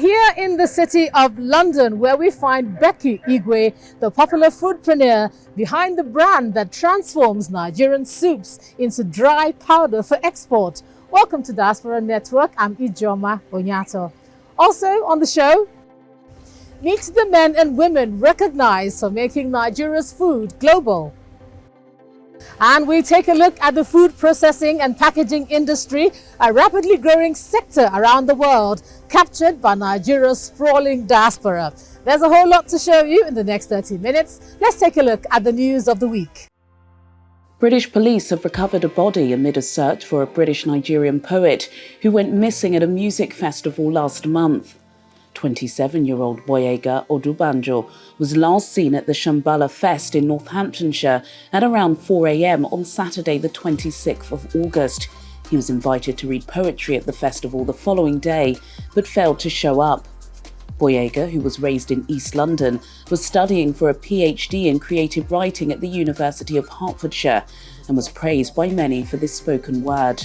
here in the city of London, where we find Igwe, the popular foodpreneur behind the brand that transforms Nigerian soups into dry powder for export. Welcome to Diaspora Network. I'm Ijoma Onyato. Also on the show, meet the men and women recognized for making Nigeria's food global. And we take a look at the food processing and packaging industry, a rapidly growing sector around the world, captured by Nigeria's sprawling diaspora. There's a whole lot to show you in the next 30 minutes. Let's take a look at the news of the week. British police have recovered a body amid a search for a British Nigerian poet who went missing at a music festival last month. 27-year-old Boyega Odubanjo was last seen at the Shambhala Fest in Northamptonshire at around 4 a.m. on Saturday the 26th of August. He was invited to read poetry at the festival the following day, but failed to show up. Boyega, who was raised in East London, was studying for a PhD in creative writing at the University of Hertfordshire and was praised by many for this spoken word.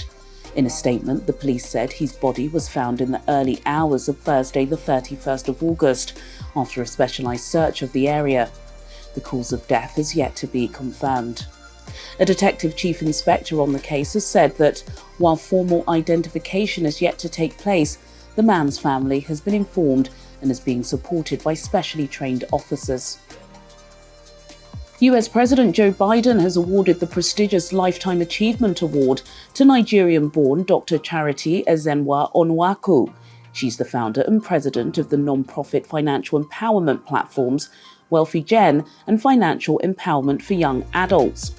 In a statement, the police said his body was found in the early hours of Thursday the 31st of August after a specialised search of the area. The cause of death is yet to be confirmed. A detective chief inspector on the case has said that while formal identification is yet to take place, the man's family has been informed and is being supported by specially trained officers. US President Joe Biden has awarded the prestigious Lifetime Achievement Award to Nigerian-born Dr. Charity Ezenwa Onwaku. She's the founder and president of the non-profit financial empowerment platforms Wealthy Gen and Financial Empowerment for Young Adults.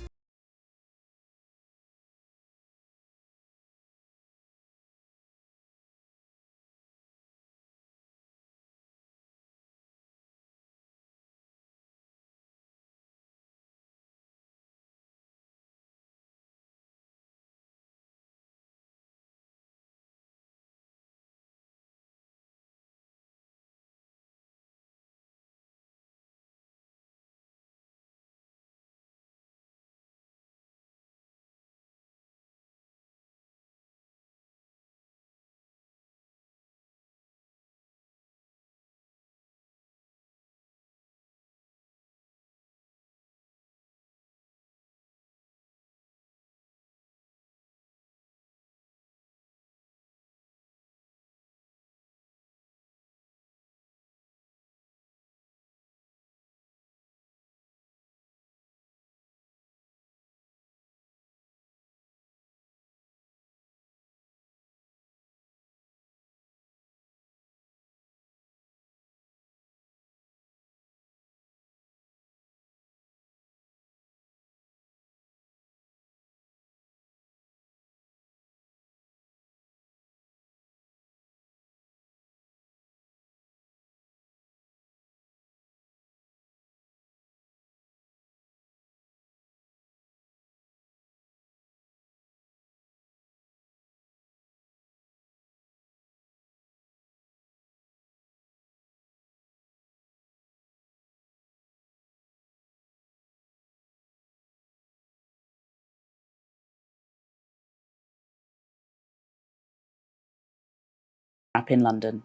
In London.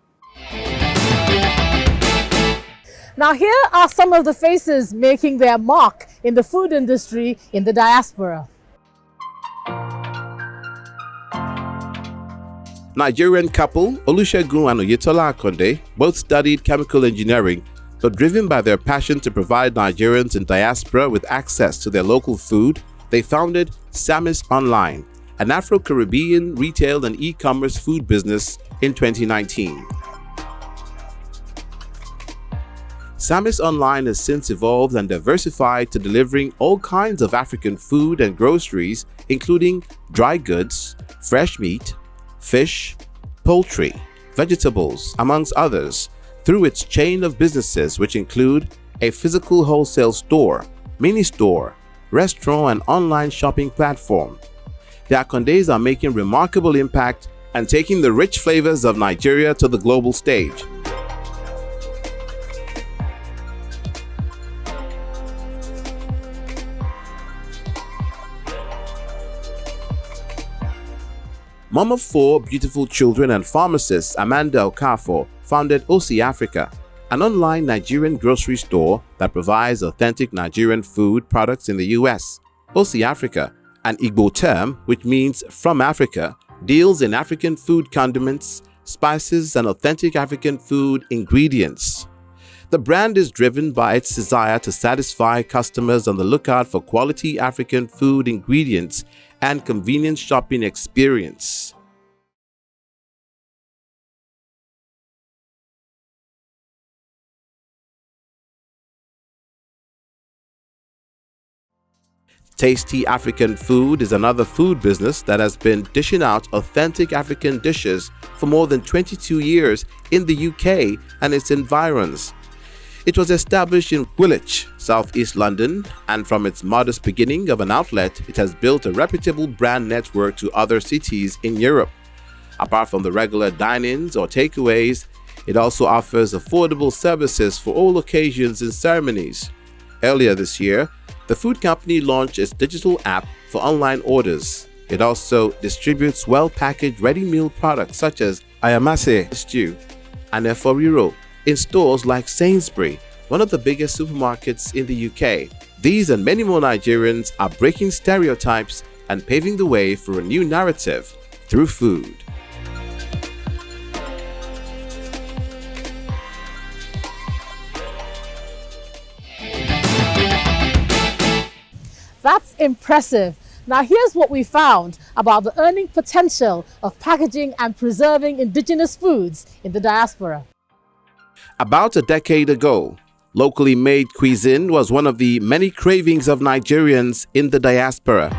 Now here are some of the faces making their mark in the food industry in the diaspora. Nigerian couple Olusegun and Oyetola Akonde both studied chemical engineering, but driven by their passion to provide Nigerians in diaspora with access to their local food, they founded Samis Online, an Afro-Caribbean retail and e-commerce food business in 2019. Samis Online has since evolved and diversified to delivering all kinds of African food and groceries, including dry goods, fresh meat, fish, poultry, vegetables, amongst others, through its chain of businesses which include a physical wholesale store, mini store, restaurant and online shopping platform. The Akondes are making remarkable impact and taking the rich flavors of Nigeria to the global stage. Mom of four beautiful children and pharmacist Amanda Okafor founded OC Africa, an online Nigerian grocery store that provides authentic Nigerian food products in the US. OC Africa, an Igbo term which means from Africa, deals in African food condiments, spices, and authentic African food ingredients. The brand is driven by its desire to satisfy customers on the lookout for quality African food ingredients and convenient shopping experience. Tasty African Food is another food business that has been dishing out authentic African dishes for more than 22 years in the UK and its environs. It was established in Woolwich, southeast London, and from its modest beginning of an outlet, it has built a reputable brand network to other cities in Europe. Apart from the regular dine-ins or takeaways, it also offers affordable services for all occasions and ceremonies. Earlier this year, the food company launched its digital app for online orders. It also distributes well-packaged ready meal products such as ayamase stew and eforiro in stores like Sainsbury's, one of the biggest supermarkets in the UK. These and many more Nigerians are breaking stereotypes and paving the way for a new narrative through food. That's impressive. Now here's what we found about the earning potential of packaging and preserving indigenous foods in the diaspora. About a decade ago, locally made cuisine was one of the many cravings of Nigerians in the diaspora.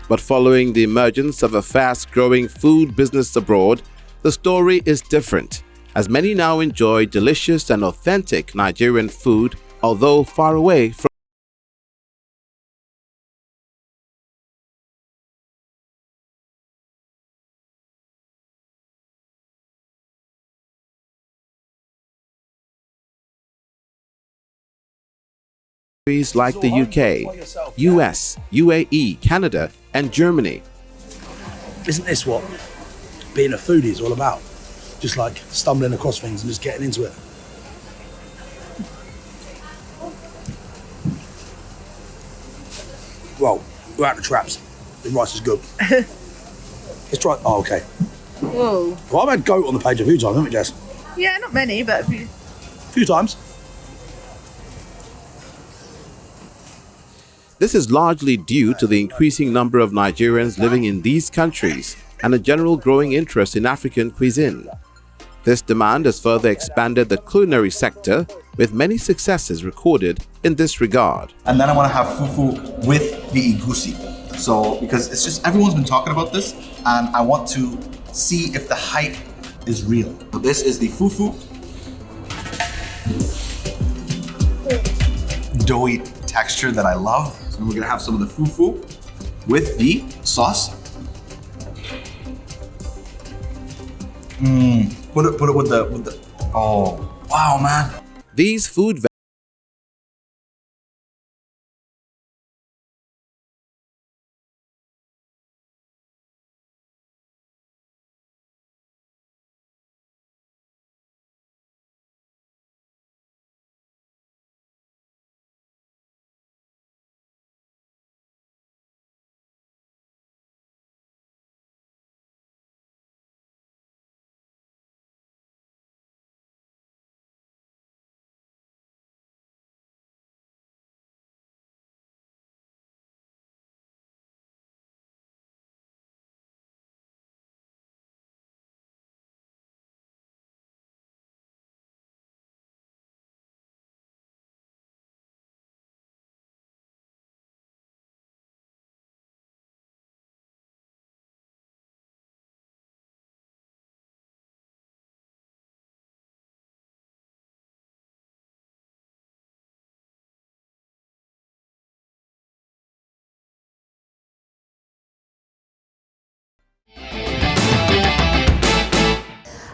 But following the emergence of a fast-growing food business abroad, the story is different, as many now enjoy delicious and authentic Nigerian food, although far away from countries like the UK, US, UAE, Canada, and Germany. Isn't this what being a foodie is all about? Just like stumbling across things and just getting into it. Well, we're out the traps. The rice is good. Let's try. Oh, okay. Whoa. Well, I've had goat on the page a few times, haven't we, Jess? Yeah, not many, but A few times. This is largely due to the increasing number of Nigerians living in these countries and a general growing interest in African cuisine. This demand has further expanded the culinary sector, with many successes recorded in this regard. And then I want to have fufu with the igusi. So, because it's just, everyone's been talking about this, and I want to see if the hype is real. So this is the fufu. Doughy texture that I love. So we're gonna have some of the fufu with the sauce. Put it with the, oh, wow, man. These food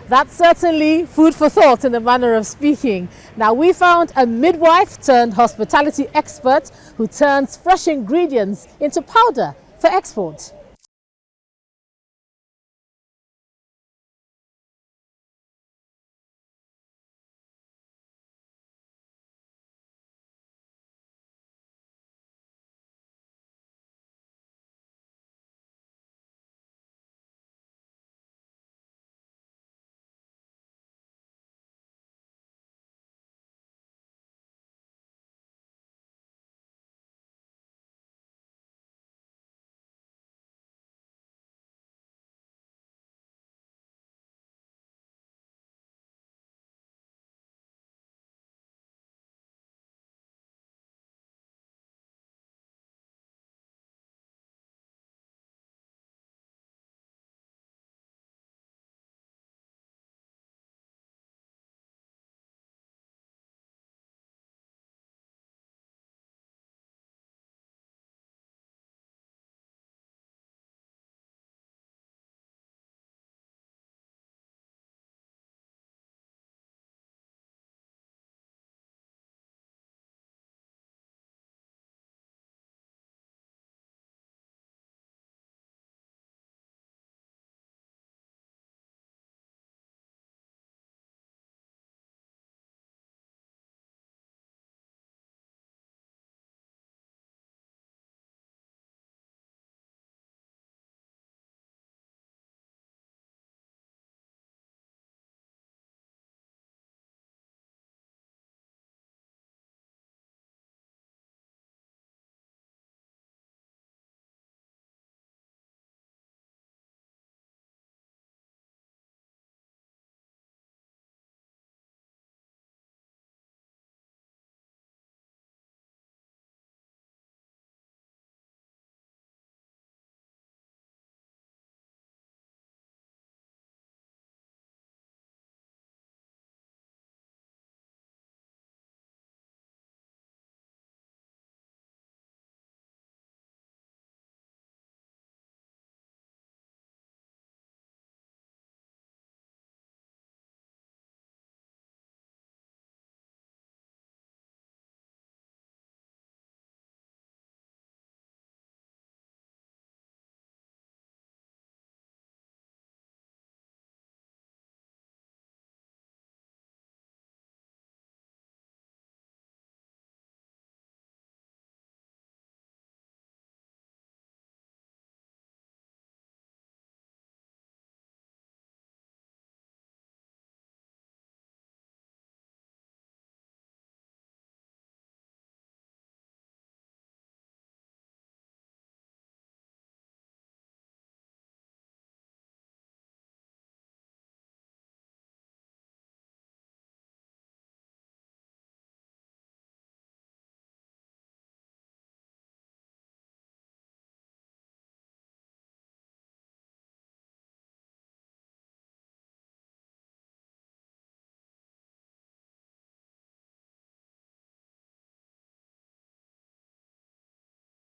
That's certainly food for thought in the manner of speaking. Now, we found a midwife turned hospitality expert who turns fresh ingredients into powder for export.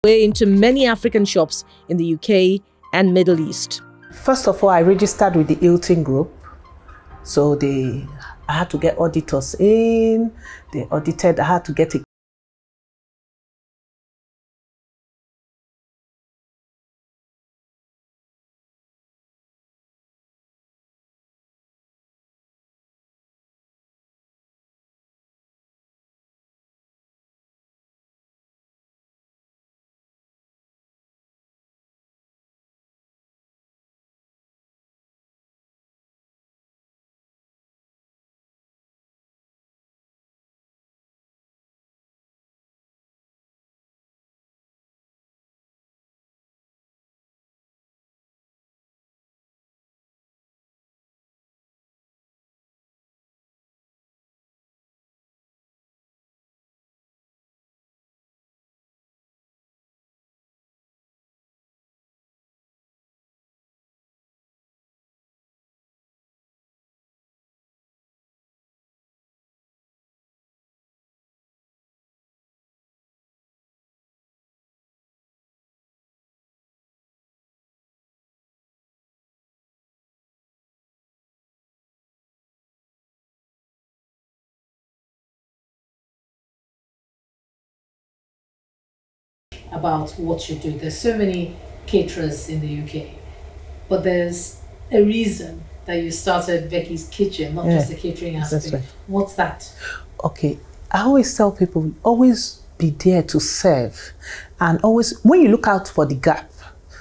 way into many African shops in the UK and Middle East. First of all, I registered with the Hilton Group. So I had to get auditors in, they audited, I had to get a about what you do. There's so many caterers in the UK, but there's a reason that you started Becky's Kitchen, not just the catering aspect. right. What's that? Okay, I always tell people, always be there to serve. And always, when you look out for the gap,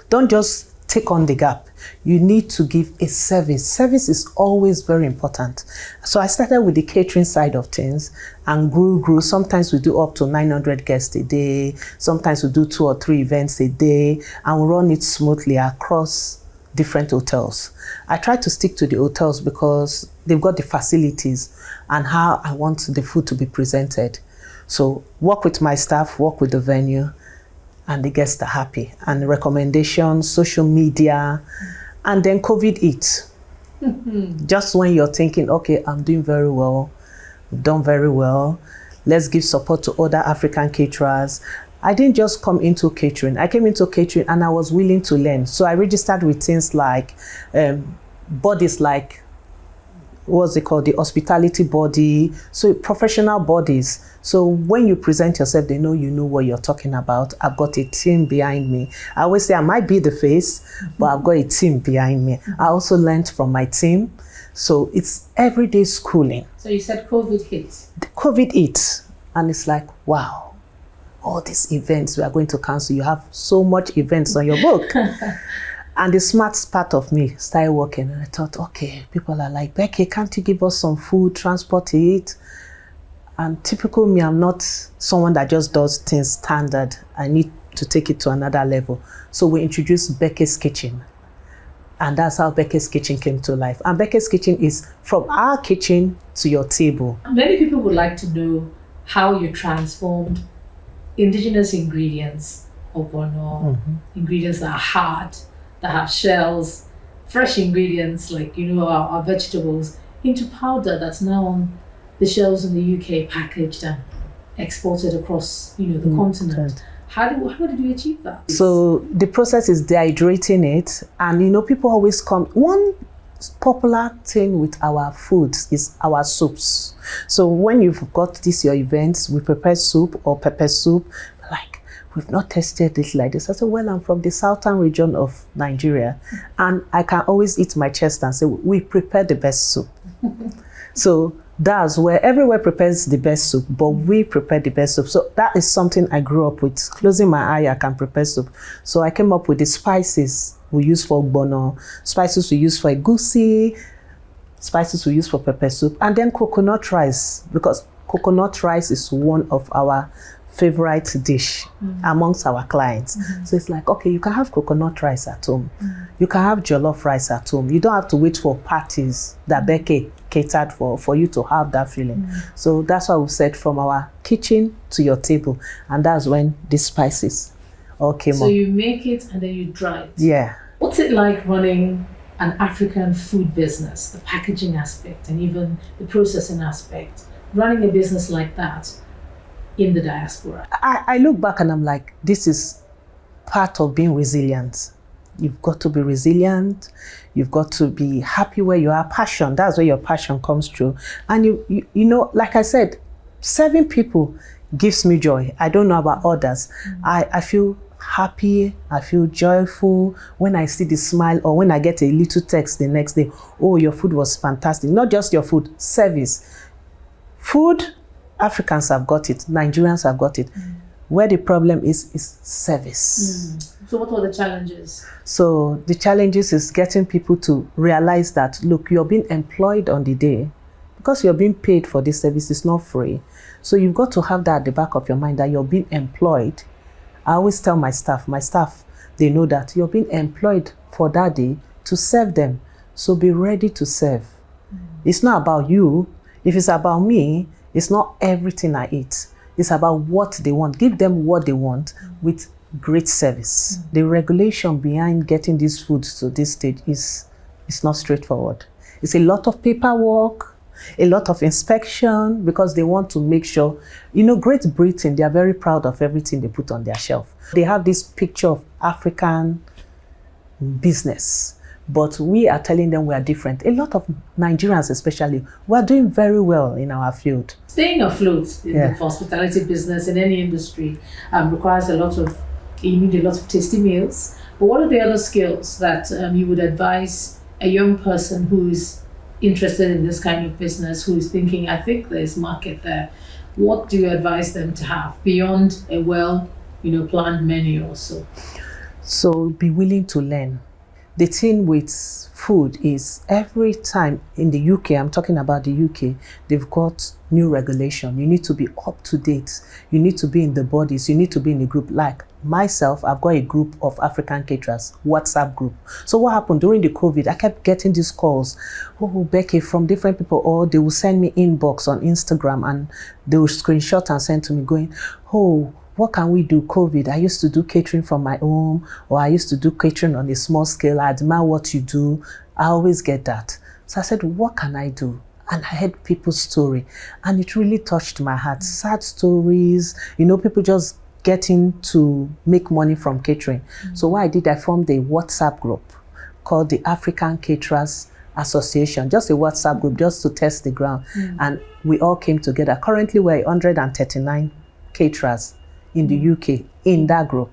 don't just take on the gap. You need to give a service. Service is always very important. So I started with the catering side of things and grew. Sometimes we do up to 900 guests a day. Sometimes we do 2 or 3 events a day, and we run it smoothly across different hotels. I try to stick to the hotels because they've got the facilities and how I want the food to be presented. So work with my staff, work with the venue, and the guests are happy. And recommendations, social media, and then COVID hit. Just when you're thinking, okay, I'm doing very well, we've done very well, let's give support to other African caterers. I didn't just come into catering. I came into catering and I was willing to learn. So I registered with things like bodies like, what's it called, the hospitality body, so professional bodies. So when you present yourself, they know you know what you're talking about. I've got a team behind me. I always say I might be the face, but I've got a team behind me. I also learned from my team. So it's everyday schooling. So you said COVID hit. COVID hit, and it's like, wow, all these events we are going to cancel. You have so much events on your book. And the smart part of me started working, and I thought, okay, people are like, Becky, can't you give us some food, transport to eat? And typical me, I'm not someone that just does things standard. I need to take it to another level. So we introduced Becky's Kitchen. And that's how Becky's Kitchen came to life. And Becky's Kitchen is from our kitchen to your table. Many people would like to know how you transformed indigenous ingredients, ogbono, ingredients that are hard, that have shells, fresh ingredients like, our vegetables, into powder that's now on the shelves in the UK, packaged and exported across, the continent. How did you achieve that? So the process is dehydrating it, and people always come. One popular thing with our foods is our soups. So when you've got your events, we prepare soup or pepper soup, like, we've not tested it like this. I said, well, I'm from the southern region of Nigeria, and I can always eat my chest and say, we prepare the best soup. So that's where everywhere prepares the best soup, but we prepare the best soup. So that is something I grew up with. Closing my eye, I can prepare soup. So I came up with the spices we use for ogbono, spices we use for egusi, spices we use for pepper soup, and then coconut rice, because coconut rice is one of our favorite dish amongst our clients. So it's like, okay, you can have coconut rice at home. You can have jollof rice at home. You don't have to wait for parties that Becky catered for you to have that feeling. So that's why we said from our kitchen to your table. And that's when the spices all came up. So you make it and then you dry it. Yeah. What's it like running an African food business, the packaging aspect and even the processing aspect, running a business like that in the diaspora? I look back and I'm like, this is part of being resilient. You've got to be resilient. You've got to be happy where you are. Passion, that's where your passion comes through. And you know, like I said, serving people gives me joy. I don't know about others. I feel happy, I feel joyful when I see the smile, or when I get a little text the next day, oh, your food was fantastic. Not just your food, service. Food, Africans have got it, Nigerians have got it. Where the problem is service. So what were the challenges? So the challenges is getting people to realize that, look, you're being employed on the day because you're being paid for this service. It's not free. So you've got to have that at the back of your mind, that you're being employed. I always tell my staff, they know that you're being employed for that day to serve them. So be ready to serve. It's not about you. If it's about me, it's not everything I eat. It's about what they want. Give them what they want with great service. The regulation behind getting these foods to this stage is not straightforward. It's a lot of paperwork, a lot of inspection, because they want to make sure, you know, Great Britain, they are very proud of everything they put on their shelf. They have this picture of African business, but we are telling them we are different. A lot of Nigerians especially, we are doing very well in our field. Staying afloat in the hospitality business, in any industry, requires you need a lot of tasty meals. But what are the other skills that you would advise a young person who is interested in this kind of business, who is thinking, I think there's market there? What do you advise them to have beyond a planned menu also? So be willing to learn. The thing with food is every time in the UK, I'm talking about the UK, they've got new regulation. You need to be up to date. You need to be in the bodies. You need to be in a group. Like myself, I've got a group of African caterers, WhatsApp group. So what happened during the COVID, I kept getting these calls, oh, Becky, from different people, or they will send me inbox on Instagram and they will screenshot and send to me going, oh, what can we do? COVID. I used to do catering from my home, or I used to do catering on a small scale. I admire what you do. I always get that. So I said, what can I do? And I heard people's story, and it really touched my heart. Sad stories, people just getting to make money from catering. So what I did, I formed a WhatsApp group called the African Caterers Association, just a WhatsApp group, just to test the ground. And we all came together. Currently, we're 139 caterers in the UK in that group.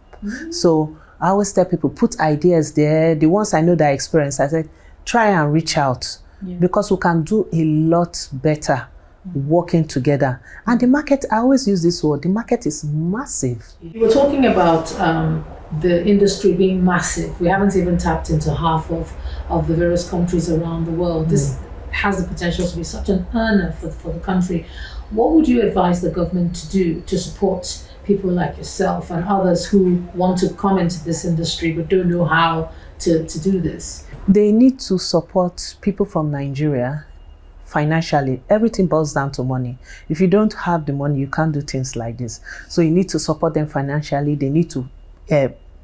So I always tell people, put ideas there. The ones I know that experience, I said, try and reach out, because we can do a lot better working together. And the market, I always use this word, the market is massive. You were talking about the industry being massive. We haven't even tapped into half of the various countries around the world. This has the potential to be such an earner for the country. What would you advise the government to do to support people like yourself and others who want to come into this industry but don't know how to do this? They need to support people from Nigeria financially. Everything boils down to money. If you don't have the money, you can't do things like this. So you need to support them financially. They need to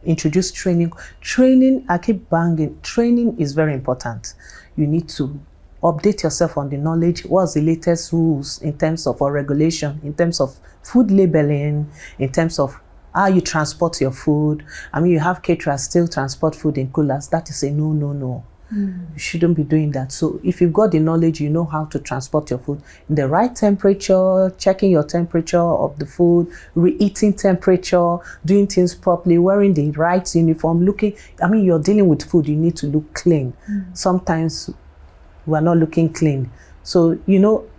introduce training. Training, I keep banging, training is very important. You need to update yourself on the knowledge. What's the latest rules in terms of our regulation, in terms of food labeling, in terms of how you transport your food. I mean, you have caterers still transport food in coolers. That is a no. You shouldn't be doing that. So if you've got the knowledge, you know how to transport your food in the right temperature, checking your temperature of the food, reheating temperature, doing things properly, wearing the right uniform, you're dealing with food, you need to look clean. Sometimes we're not looking clean. So,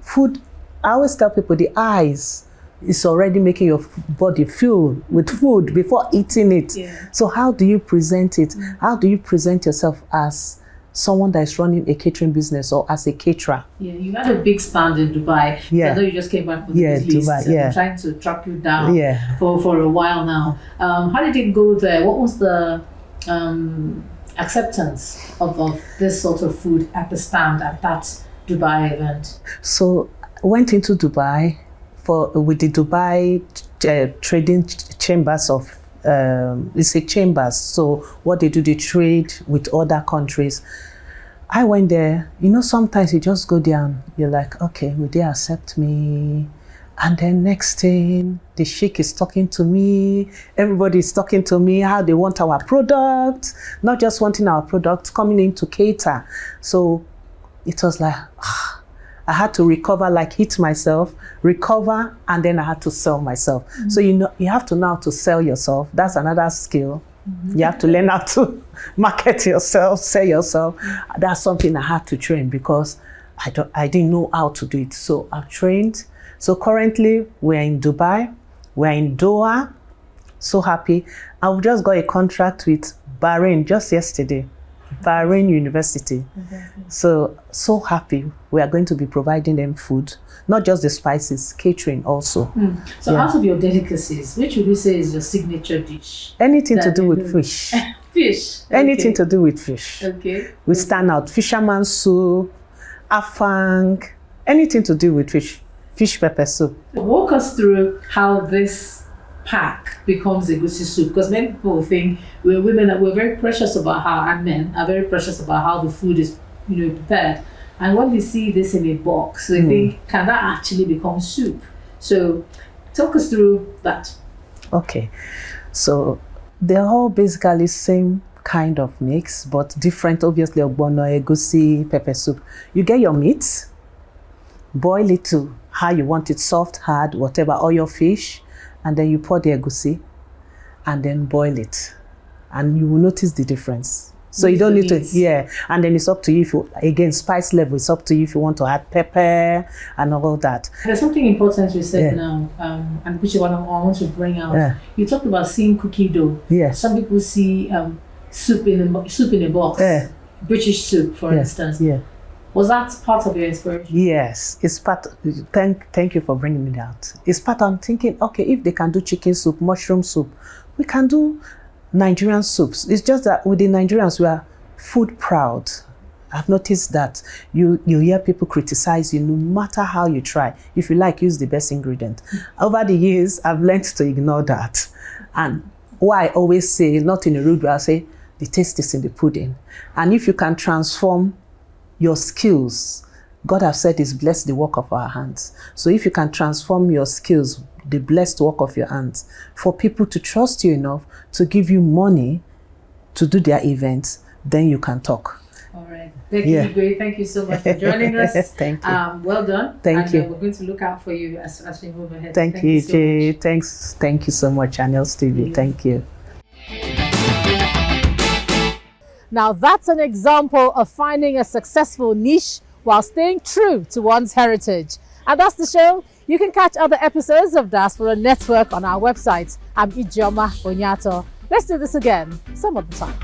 food, I always tell people the eyes is already making your body full with food before eating it. So how do you present it? How do you present yourself as someone that is running a catering business or as a caterer? You had a big stand in Dubai. I know you just came back from the Middle East. I'm trying to track you down for a while now. How did it go there? What was the acceptance of this sort of food at the stand at that Dubai event? So I went into Dubai with the Dubai trading chambers of it's a chambers. So what they do, they trade with other countries. I went there. Sometimes you just go there and you're like, okay, will they accept me? And then next thing, the sheik is talking to me. Everybody is talking to me how they want our product, not just wanting our product, coming in to cater. So it was like, I had to recover, like hit myself, recover, and then I had to sell myself. So you have to know how to sell yourself. That's another skill. You have to learn how to market yourself, sell yourself. That's something I had to train because I didn't know how to do it. So I've trained. So currently we're in Dubai, we're in Doha. So happy. I've just got a contract with Bahrain just yesterday. Bahrain University. So happy. We are going to be providing them food, not just the spices, catering also. So out of your delicacies, which would you say is your signature dish? Anything to do with fish. Fish. Anything to do with fish. Okay. We stand out. Fisherman soup, afang, anything to do with fish. Fish pepper soup. Walk us through how this pack becomes egusi soup, because many people think we're women, we're very precious about how, and men are very precious about how the food is, prepared. And when we see this in a box, we think, can that actually become soup? So talk us through that. Okay, so they're all basically same kind of mix, but different. Obviously, ogbono, egusi, pepper soup. You get your meat, boil it to how you want it, soft, hard, whatever, or your fish, and then you pour the egusi and then boil it. And you will notice the difference. So you don't need to, and then it's up to you if you, again, spice level, it's up to you if you want to add pepper and all that. There's something important you said now, and which I want to bring out. You talked about seeing cookie dough. Some people see soup in a box, British soup, for instance. Was that part of your inspiration? Yes, it's part. Thank you for bringing it out. It's part. I'm thinking, okay, if they can do chicken soup, mushroom soup, we can do Nigerian soups. It's just that with the Nigerians, we are food proud. I've noticed that you hear people criticize you no matter how you try. If you like, use the best ingredient. Over the years, I've learned to ignore that. And what I always say, not in a rude way, I say, the taste is in the pudding. And if you can transform your skills, God has said is bless the work of our hands. So if you can transform your skills, the blessed work of your hands, for people to trust you enough to give you money to do their events, then you can talk. All right. Igwe, thank you so much for joining us. Thank you. Well done. Thank you. We're going to look out for you as we move ahead. Thank you, Jay. Thank you so much, Channels TV. Thank you. Now that's an example of finding a successful niche while staying true to one's heritage. And that's the show. You can catch other episodes of Diaspora Network on our website. I'm Ijeoma Onyato. Let's do this again some other time.